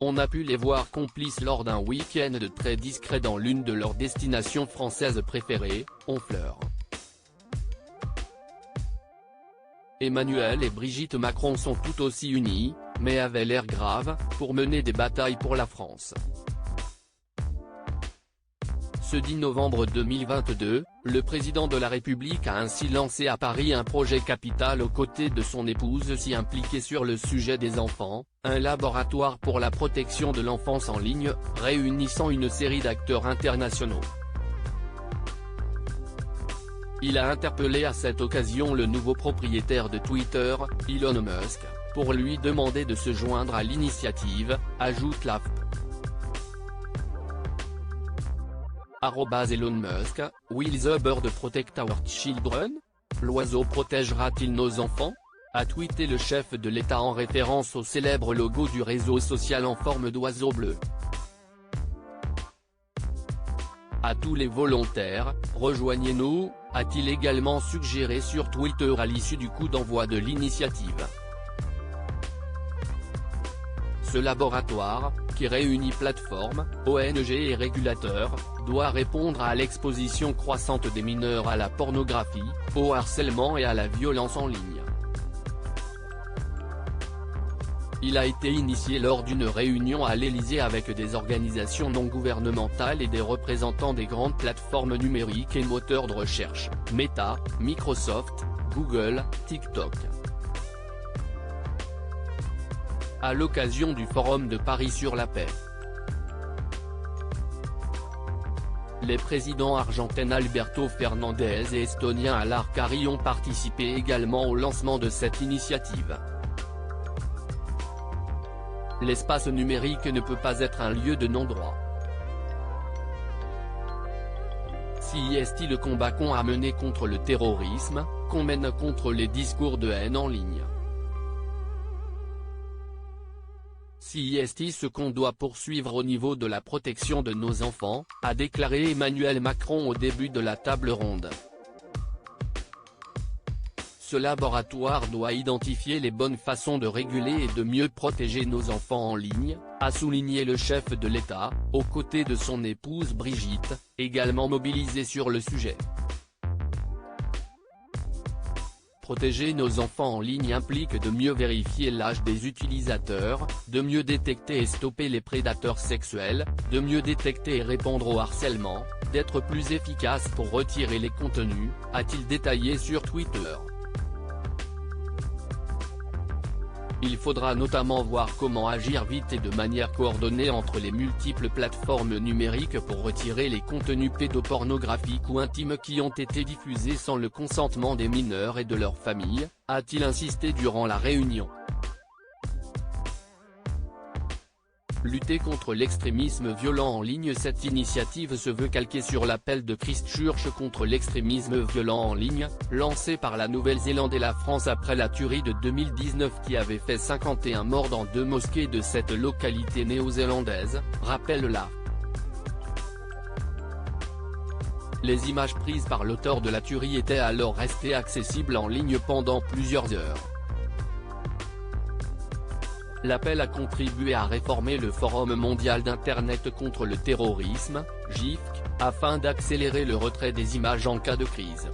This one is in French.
On a pu les voir complices lors d'un week-end très discret dans l'une de leurs destinations françaises préférées, Honfleur. Emmanuel et Brigitte Macron sont tout aussi unis, mais avaient l'air grave, pour mener des batailles pour la France. Ce 10 novembre 2022, le président de la République a ainsi lancé à Paris un projet capital aux côtés de son épouse si impliquée sur le sujet des enfants, un laboratoire pour la protection de l'enfance en ligne, réunissant une série d'acteurs internationaux. Il a interpellé à cette occasion le nouveau propriétaire de Twitter, Elon Musk, pour lui demander de se joindre à l'initiative, ajoute l'AFP. Elon Musk, will the bird protect our children? L'oiseau protégera-t-il nos enfants? A tweeté le chef de l'État en référence au célèbre logo du réseau social en forme d'oiseau bleu. À tous les volontaires, rejoignez-nous, a-t-il également suggéré sur Twitter à l'issue du coup d'envoi de l'initiative. Ce laboratoire, qui réunit plateformes, ONG et régulateurs, doit répondre à l'exposition croissante des mineurs à la pornographie, au harcèlement et à la violence en ligne. Il a été initié lors d'une réunion à l'Élysée avec des organisations non gouvernementales et des représentants des grandes plateformes numériques et moteurs de recherche, Meta, Microsoft, Google, TikTok. À l'occasion du Forum de Paris sur la paix. Les présidents argentins Alberto Fernandez et estonien Alar Kari ont participé également au lancement de cette initiative. L'espace numérique ne peut pas être un lieu de non-droit. Si est-il le combat qu'on a mené contre le terrorisme, qu'on mène contre les discours de haine en ligne? Si est-il ce qu'on doit poursuivre au niveau de la protection de nos enfants, a déclaré Emmanuel Macron au début de la table ronde. Ce laboratoire doit identifier les bonnes façons de réguler et de mieux protéger nos enfants en ligne, a souligné le chef de l'État, aux côtés de son épouse Brigitte, également mobilisée sur le sujet. Protéger nos enfants en ligne implique de mieux vérifier l'âge des utilisateurs, de mieux détecter et stopper les prédateurs sexuels, de mieux détecter et répondre au harcèlement, d'être plus efficace pour retirer les contenus, a-t-il détaillé sur Twitter. Il faudra notamment voir comment agir vite et de manière coordonnée entre les multiples plateformes numériques pour retirer les contenus pédopornographiques ou intimes qui ont été diffusés sans le consentement des mineurs et de leurs familles, a-t-il insisté durant la réunion. Lutter contre l'extrémisme violent en ligne. Cette initiative se veut calquée sur l'appel de Christchurch contre l'extrémisme violent en ligne, lancé par la Nouvelle-Zélande et la France après la tuerie de 2019 qui avait fait 51 morts dans 2 mosquées de cette localité néo-zélandaise, rappelle la. Les images prises par l'auteur de la tuerie étaient alors restées accessibles en ligne pendant plusieurs heures. L'appel a contribué à réformer le Forum mondial d'Internet contre le terrorisme, GIFC, afin d'accélérer le retrait des images en cas de crise.